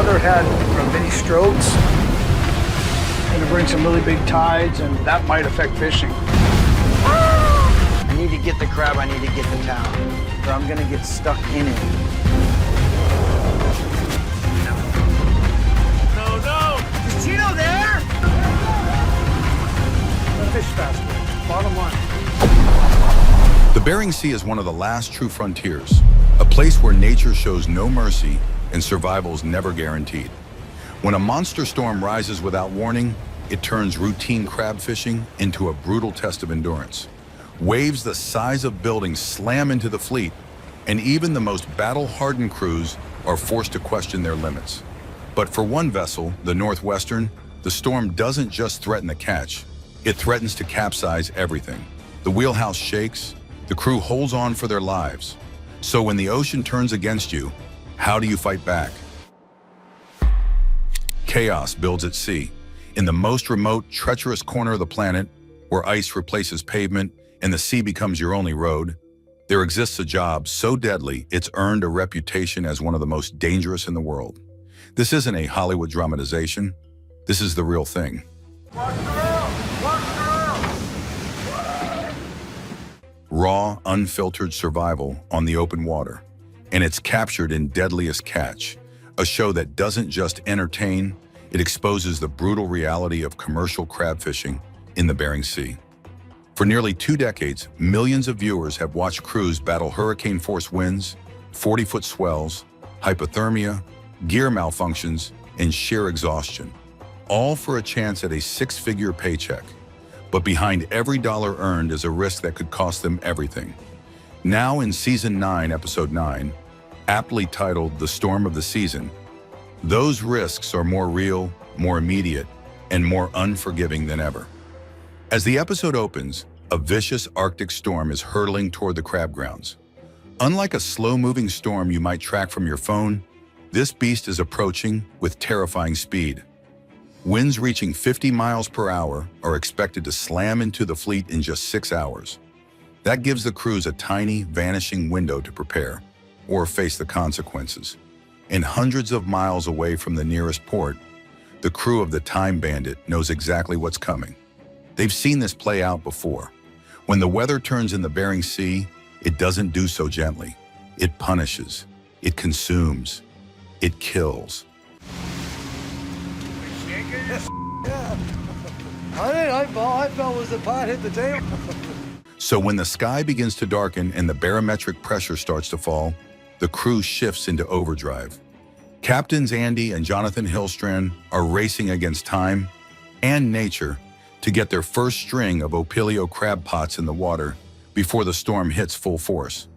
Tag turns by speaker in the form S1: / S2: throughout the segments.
S1: brother had many strokes. Going to bring some really big tides, and that might affect fishing.
S2: I need to get the crab, I need to get to town, or I'm gonna get stuck in it.
S3: No!
S2: Is Tino there?
S1: Fish faster, bottom line.
S4: The Bering Sea is one of the last true frontiers, a place where nature shows no mercy and survival's never guaranteed. When a monster storm rises without warning, it turns routine crab fishing into a brutal test of endurance. Waves the size of buildings slam into the fleet, and even the most battle-hardened crews are forced to question their limits. But for one vessel, the Northwestern, the storm doesn't just threaten the catch, it threatens to capsize everything. The wheelhouse shakes, the crew holds on for their lives. So when the ocean turns against you, how do you fight back? Chaos builds at sea. In the most remote, treacherous corner of the planet, where ice replaces pavement and the sea becomes your only road, there exists a job so deadly it's earned a reputation as one of the most dangerous in the world. This isn't a Hollywood dramatization. This is the real thing. Raw, unfiltered survival on the open water. And it's captured in Deadliest Catch, a show that doesn't just entertain, it exposes the brutal reality of commercial crab fishing in the Bering Sea. For nearly 2 decades, millions of viewers have watched crews battle hurricane-force winds, 40-foot swells, hypothermia, gear malfunctions, and sheer exhaustion, all for a chance at a 6-figure paycheck. But behind every dollar earned is a risk that could cost them everything. Now in Season 9, Episode 9, aptly titled The Storm of the Season, those risks are more real, more immediate, and more unforgiving than ever. As the episode opens, a vicious Arctic storm is hurtling toward the crab grounds. Unlike a slow-moving storm you might track from your phone, this beast is approaching with terrifying speed. Winds reaching 50 miles per hour are expected to slam into the fleet in just 6 hours. That gives the crews a tiny, vanishing window to prepare, or face the consequences. And hundreds of miles away from the nearest port, the crew of the Time Bandit knows exactly what's coming. They've seen this play out before. When the weather turns in the Bering Sea, it doesn't do so gently. It punishes, it consumes, it kills.
S3: Yeah. I felt was the pot hit the tail.
S4: So when the sky begins to darken and the barometric pressure starts to fall, the crew shifts into overdrive. Captains Andy and Jonathan Hillstrand are racing against time and nature to get their first string of Opilio crab pots in the water before the storm hits full force.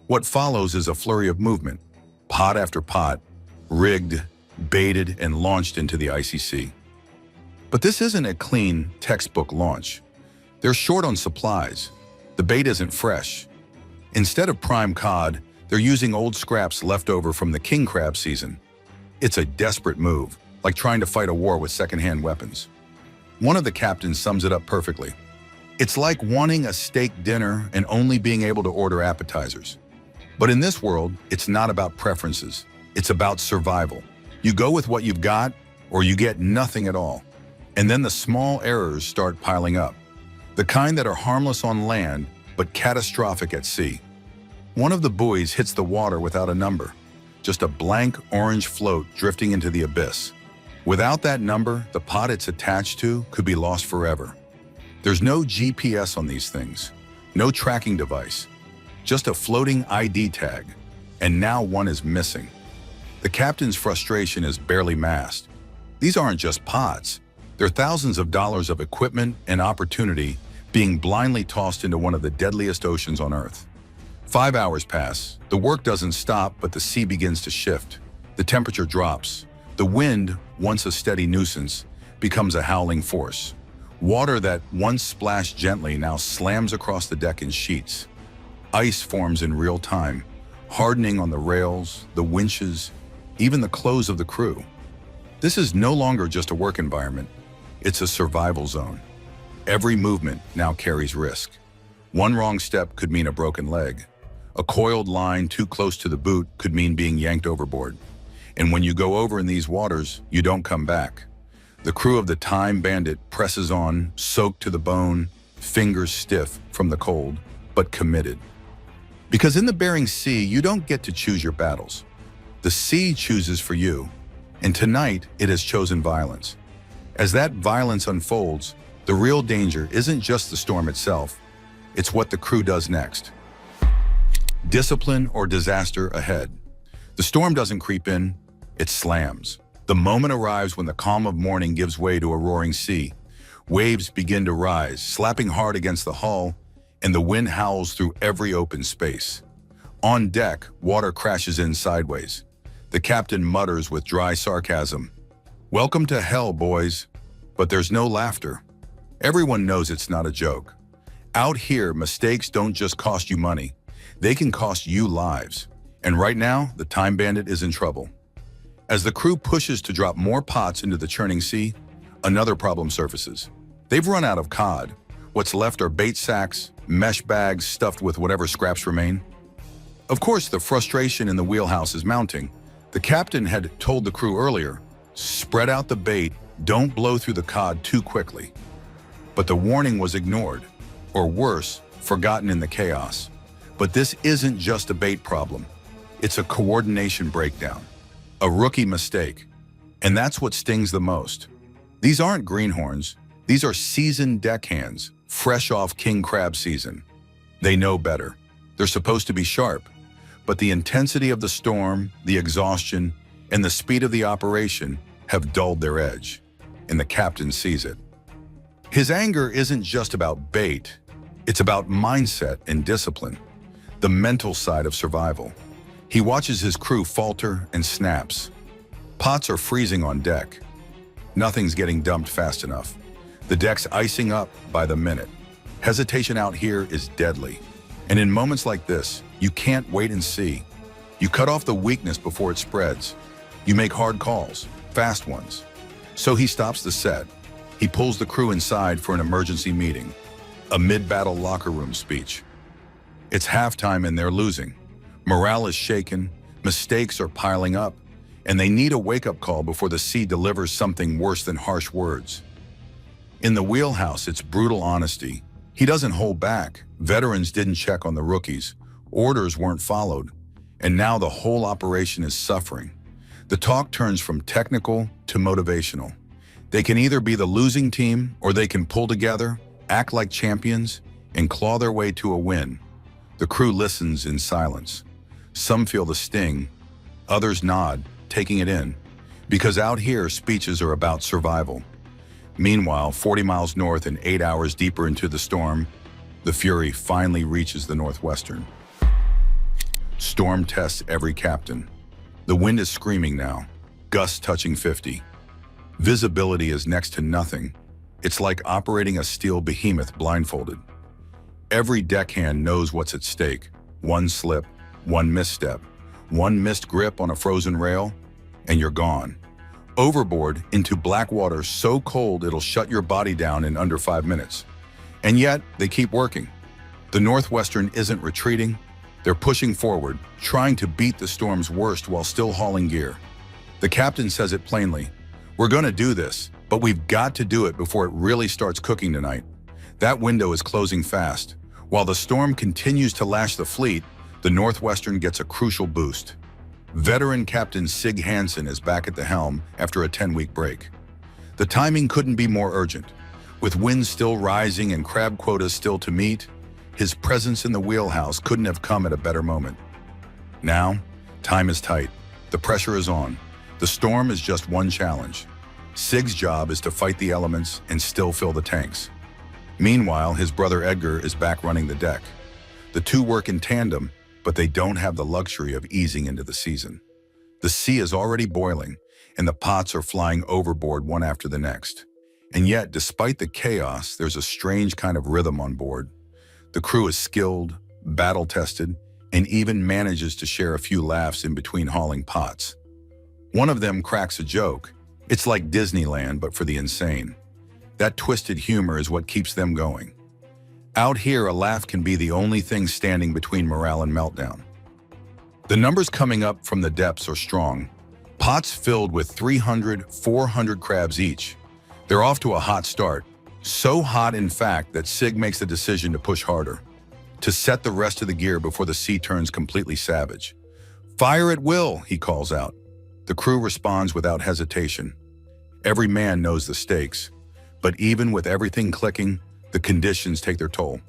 S4: What follows is a flurry of movement, pot after pot, rigged, baited, and launched into the icy sea. But this isn't a clean, textbook launch. They're short on supplies. The bait isn't fresh. Instead of prime cod, they're using old scraps left over from the king crab season. It's a desperate move, like trying to fight a war with secondhand weapons. One of the captains sums it up perfectly. It's like wanting a steak dinner and only being able to order appetizers. But in this world, it's not about preferences. It's about survival. You go with what you've got, or you get nothing at all. And then the small errors start piling up. The kind that are harmless on land, but catastrophic at sea. One of the buoys hits the water without a number, just a blank orange float drifting into the abyss. Without that number, the pot it's attached to could be lost forever. There's no GPS on these things, no tracking device, just a floating ID tag, and now one is missing. The captain's frustration is barely masked. These aren't just pots. They're thousands of dollars of equipment and opportunity being blindly tossed into one of the deadliest oceans on Earth. 5 hours pass. The work doesn't stop, but the sea begins to shift. The temperature drops. The wind, once a steady nuisance, becomes a howling force. Water that once splashed gently now slams across the deck in sheets. Ice forms in real time, hardening on the rails, the winches, even the clothes of the crew. This is no longer just a work environment. It's a survival zone. Every movement now carries risk. One wrong step could mean a broken leg. A coiled line too close to the boot could mean being yanked overboard. And when you go over in these waters, you don't come back. The crew of the Time Bandit presses on, soaked to the bone, fingers stiff from the cold, but committed. Because in the Bering Sea, you don't get to choose your battles. The sea chooses for you, and tonight it has chosen violence. As that violence unfolds, the real danger isn't just the storm itself, it's what the crew does next. Discipline or disaster ahead. The storm doesn't creep in, it slams. The moment arrives when the calm of morning gives way to a roaring sea. Waves begin to rise, slapping hard against the hull, and the wind howls through every open space. On deck, water crashes in sideways. The captain mutters with dry sarcasm, "Welcome to hell, boys." But there's no laughter. Everyone knows it's not a joke. Out here, mistakes don't just cost you money. They can cost you lives. And right now, the Time Bandit is in trouble. As the crew pushes to drop more pots into the churning sea, another problem surfaces. They've run out of cod. What's left are bait sacks, mesh bags stuffed with whatever scraps remain. Of course, the frustration in the wheelhouse is mounting. The captain had told the crew earlier, spread out the bait, don't blow through the cod too quickly. But the warning was ignored, or worse, forgotten in the chaos. But this isn't just a bait problem. It's a coordination breakdown. A rookie mistake. And that's what stings the most. These aren't greenhorns. These are seasoned deckhands, fresh off king crab season. They know better. They're supposed to be sharp. But the intensity of the storm, the exhaustion, and the speed of the operation have dulled their edge. And the captain sees it. His anger isn't just about bait. It's about mindset and discipline. The mental side of survival. He watches his crew falter and snaps. Pots are freezing on deck. Nothing's getting dumped fast enough. The deck's icing up by the minute. Hesitation out here is deadly. And in moments like this, you can't wait and see. You cut off the weakness before it spreads. You make hard calls, fast ones. So he stops the set. He pulls the crew inside for an emergency meeting, a mid-battle locker room speech. It's halftime and they're losing. Morale is shaken, mistakes are piling up, and they need a wake-up call before the sea delivers something worse than harsh words. In the wheelhouse, it's brutal honesty. He doesn't hold back. Veterans didn't check on the rookies. Orders weren't followed. And now the whole operation is suffering. The talk turns from technical to motivational. They can either be the losing team or they can pull together, act like champions, and claw their way to a win. The crew listens in silence. Some feel the sting, others nod, taking it in, because out here speeches are about survival. Meanwhile, 40 miles north and 8 hours deeper into the storm, the Fury finally reaches the Northwestern. Storm tests every captain. The wind is screaming now, gusts touching 50. Visibility is next to nothing. It's like operating a steel behemoth blindfolded. Every deckhand knows what's at stake. One slip, one misstep, one missed grip on a frozen rail, and you're gone. Overboard into black water so cold it'll shut your body down in under 5 minutes. And yet, they keep working. The Northwestern isn't retreating. They're pushing forward, trying to beat the storm's worst while still hauling gear. The captain says it plainly. We're gonna do this, but we've got to do it before it really starts cooking tonight. That window is closing fast. While the storm continues to lash the fleet, the Northwestern gets a crucial boost. Veteran Captain Sig Hansen is back at the helm after a 10-week break. The timing couldn't be more urgent. With winds still rising and crab quotas still to meet, his presence in the wheelhouse couldn't have come at a better moment. Now, time is tight. The pressure is on. The storm is just one challenge. Sig's job is to fight the elements and still fill the tanks. Meanwhile, his brother Edgar is back running the deck. The two work in tandem, but they don't have the luxury of easing into the season. The sea is already boiling, and the pots are flying overboard one after the next. And yet, despite the chaos, there's a strange kind of rhythm on board. The crew is skilled, battle-tested, and even manages to share a few laughs in between hauling pots. One of them cracks a joke. It's like Disneyland, but for the insane. That twisted humor is what keeps them going. Out here, a laugh can be the only thing standing between morale and meltdown. The numbers coming up from the depths are strong. Pots filled with 300, 400 crabs each. They're off to a hot start. So hot, in fact, that Sig makes the decision to push harder, to set the rest of the gear before the sea turns completely savage. "Fire at will," he calls out. The crew responds without hesitation. Every man knows the stakes, but even with everything clicking, the conditions take their toll.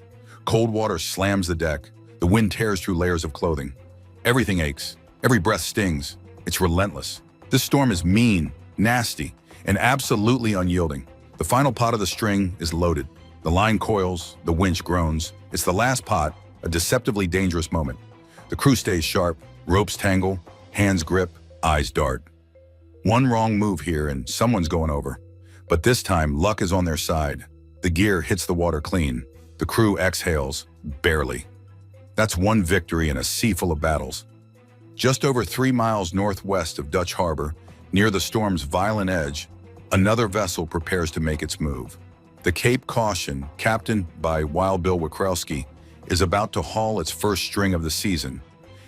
S4: Cold water slams the deck. The wind tears through layers of clothing. Everything aches. Every breath stings. It's relentless. This storm is mean, nasty, and absolutely unyielding. The final pot of the string is loaded. The line coils, the winch groans. It's the last pot, a deceptively dangerous moment. The crew stays sharp, ropes tangle, hands grip, eyes dart. One wrong move here and someone's going over. But this time, luck is on their side. The gear hits the water clean. The crew exhales, barely. That's one victory in a sea full of battles. Just over 3 miles northwest of Dutch Harbor, near the storm's violent edge, another vessel prepares to make its move. The Cape Caution, captained by Wild Bill Wakrowski, is about to haul its first string of the season.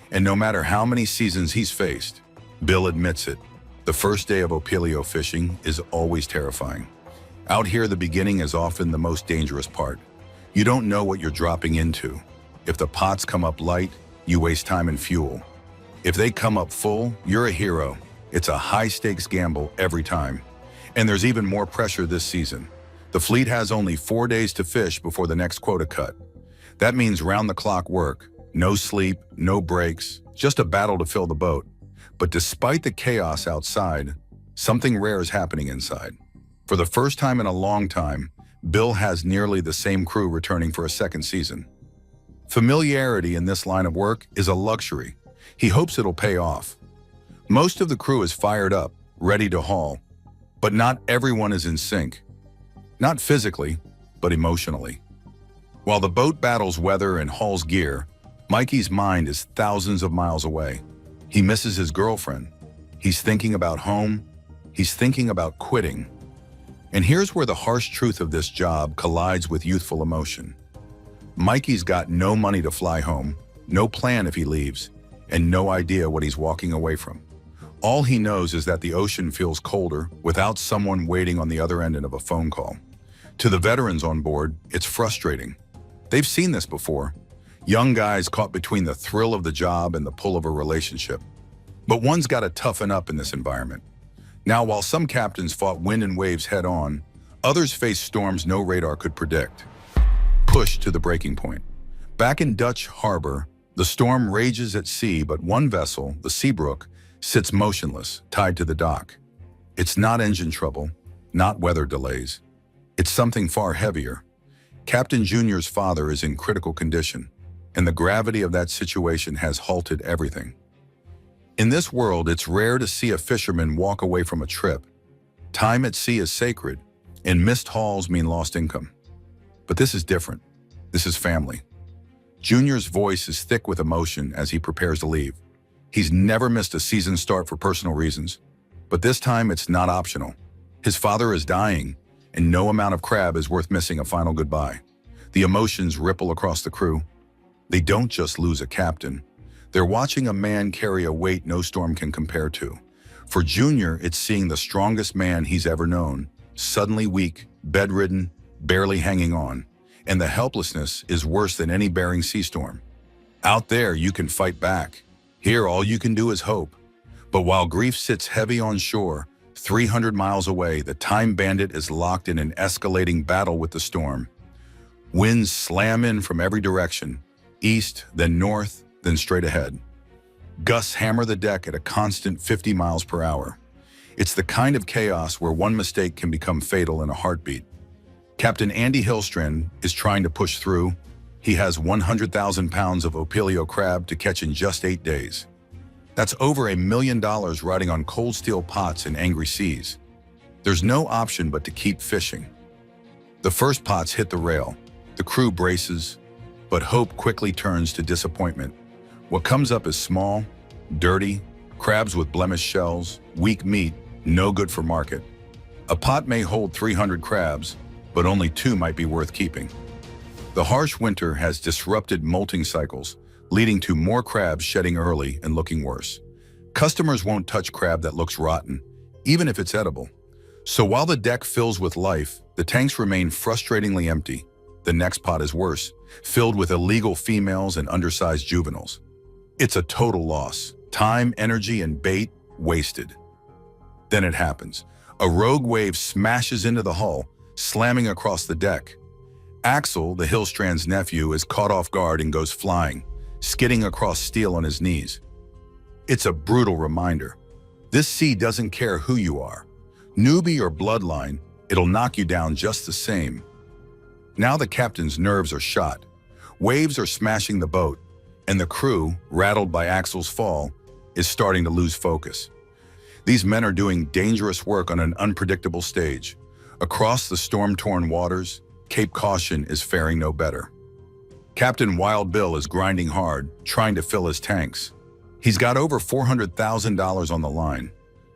S4: And no matter how many seasons he's faced, Bill admits it, the first day of opilio fishing is always terrifying. Out here, the beginning is often the most dangerous part. You don't know what you're dropping into. If the pots come up light, you waste time and fuel. If they come up full, you're a hero. It's a high-stakes gamble every time. And there's even more pressure this season. The fleet has only 4 days to fish before the next quota cut. That means round-the-clock work, no sleep, no breaks, just a battle to fill the boat. But despite the chaos outside, something rare is happening inside. For the first time in a long time, Bill has nearly the same crew returning for a second season. Familiarity in this line of work is a luxury. He hopes it'll pay off. Most of the crew is fired up, ready to haul, but not everyone is in sync. Not physically, but emotionally. While the boat battles weather and hauls gear, Mikey's mind is thousands of miles away. He misses his girlfriend. He's thinking about home. He's thinking about quitting. And here's where the harsh truth of this job collides with youthful emotion. Mikey's got no money to fly home, no plan if he leaves, and no idea what he's walking away from. All he knows is that the ocean feels colder without someone waiting on the other end of a phone call. To the veterans on board, it's frustrating. They've seen this before. Young guys caught between the thrill of the job and the pull of a relationship. But one's got to toughen up in this environment. Now, while some captains fought wind and waves head-on, others faced storms no radar could predict. Pushed to the breaking point. Back in Dutch Harbor, the storm rages at sea, but one vessel, the Seabrook, sits motionless, tied to the dock. It's not engine trouble, not weather delays. It's something far heavier. Captain Junior's father is in critical condition, and the gravity of that situation has halted everything. In this world, it's rare to see a fisherman walk away from a trip. Time at sea is sacred, and missed hauls mean lost income. But this is different. This is family. Junior's voice is thick with emotion as he prepares to leave. He's never missed a season start for personal reasons, but this time it's not optional. His father is dying, and no amount of crab is worth missing a final goodbye. The emotions ripple across the crew. They don't just lose a captain. They're watching a man carry a weight no storm can compare to. For Junior, it's seeing the strongest man he's ever known, suddenly weak, bedridden, barely hanging on. And the helplessness is worse than any Bering Sea storm. Out there, you can fight back. Here, all you can do is hope. But while grief sits heavy on shore, 300 miles away, the time bandit is locked in an escalating battle with the storm. Winds slam in from every direction, east, then north, then straight ahead. Gusts hammer the deck at a constant 50 miles per hour. It's the kind of chaos where one mistake can become fatal in a heartbeat. Captain Andy Hillstrand is trying to push through. He has 100,000 pounds of opilio crab to catch in just 8 days. That's over $1 million riding on cold steel pots in angry seas. There's no option but to keep fishing. The first pots hit the rail. The crew braces, but hope quickly turns to disappointment. What comes up is small, dirty, crabs with blemished shells, weak meat, no good for market. A pot may hold 300 crabs, but only 2 might be worth keeping. The harsh winter has disrupted molting cycles, leading to more crabs shedding early and looking worse. Customers won't touch crab that looks rotten, even if it's edible. So while the deck fills with life, the tanks remain frustratingly empty. The next pot is worse, filled with illegal females and undersized juveniles. It's a total loss. Time, energy, and bait wasted. Then it happens. A rogue wave smashes into the hull, slamming across the deck. Axel, the Hillstrand's nephew, is caught off guard and goes flying, skidding across steel on his knees. It's a brutal reminder. This sea doesn't care who you are. Newbie or bloodline, it'll knock you down just the same. Now the captain's nerves are shot. Waves are smashing the boat, and the crew, rattled by Axel's fall, is starting to lose focus. These men are doing dangerous work on an unpredictable stage. Across the storm-torn waters, Cape Caution is faring no better. Captain Wild Bill is grinding hard, trying to fill his tanks. He's got over $400,000 on the line.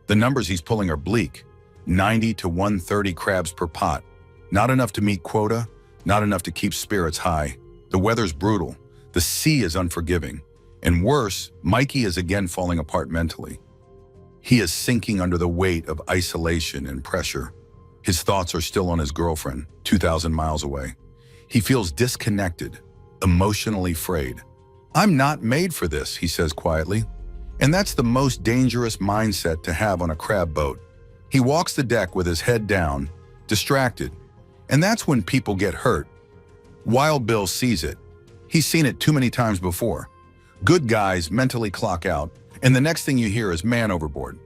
S4: The numbers he's pulling are bleak. 90 to 130 crabs per pot. Not enough to meet quota, not enough to keep spirits high. The weather's brutal. The sea is unforgiving. And worse, Mikey is again falling apart mentally. He is sinking under the weight of isolation and pressure. His thoughts are still on his girlfriend, 2,000 miles away. He feels disconnected, emotionally frayed. "I'm not made for this," he says quietly. And that's the most dangerous mindset to have on a crab boat. He walks the deck with his head down, distracted. And that's when people get hurt. Wild Bill sees it. He's seen it too many times before. Good guys mentally clock out, and the next thing you hear is man overboard.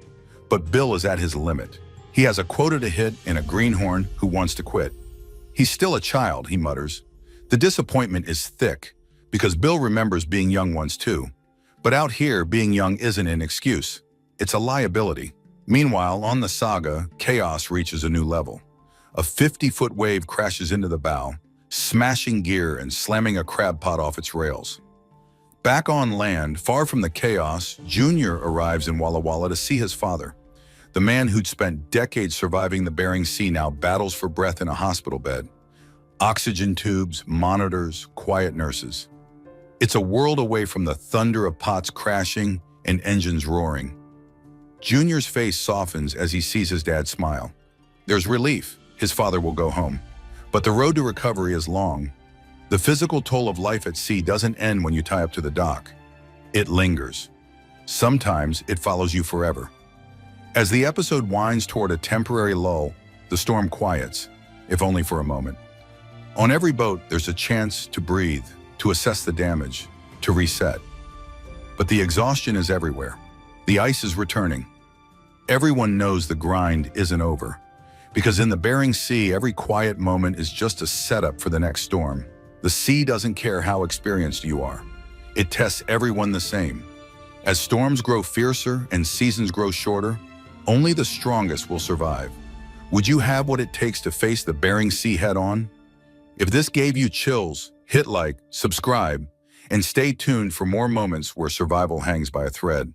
S4: But Bill is at his limit. He has a quota to hit and a greenhorn who wants to quit. "He's still a child," he mutters. The disappointment is thick, because Bill remembers being young once too. But out here, being young isn't an excuse. It's a liability. Meanwhile, on the Saga, chaos reaches a new level. A 50-foot wave crashes into the bow, smashing gear and slamming a crab pot off its rails. Back on land, far from the chaos, Junior arrives in Walla Walla to see his father. The man who'd spent decades surviving the Bering Sea now battles for breath in a hospital bed. Oxygen tubes, monitors, quiet nurses. It's a world away from the thunder of pots crashing and engines roaring. Junior's face softens as he sees his dad smile. There's relief. His father will go home. But the road to recovery is long. The physical toll of life at sea doesn't end when you tie up to the dock. It lingers. Sometimes it follows you forever. As the episode winds toward a temporary lull, the storm quiets, if only for a moment. On every boat, there's a chance to breathe, to assess the damage, to reset. But the exhaustion is everywhere. The ice is returning. Everyone knows the grind isn't over, because in the Bering Sea, every quiet moment is just a setup for the next storm. The sea doesn't care how experienced you are. It tests everyone the same. As storms grow fiercer and seasons grow shorter, only the strongest will survive. Would you have what it takes to face the Bering Sea head-on? If this gave you chills, hit like, subscribe, and stay tuned for more moments where survival hangs by a thread.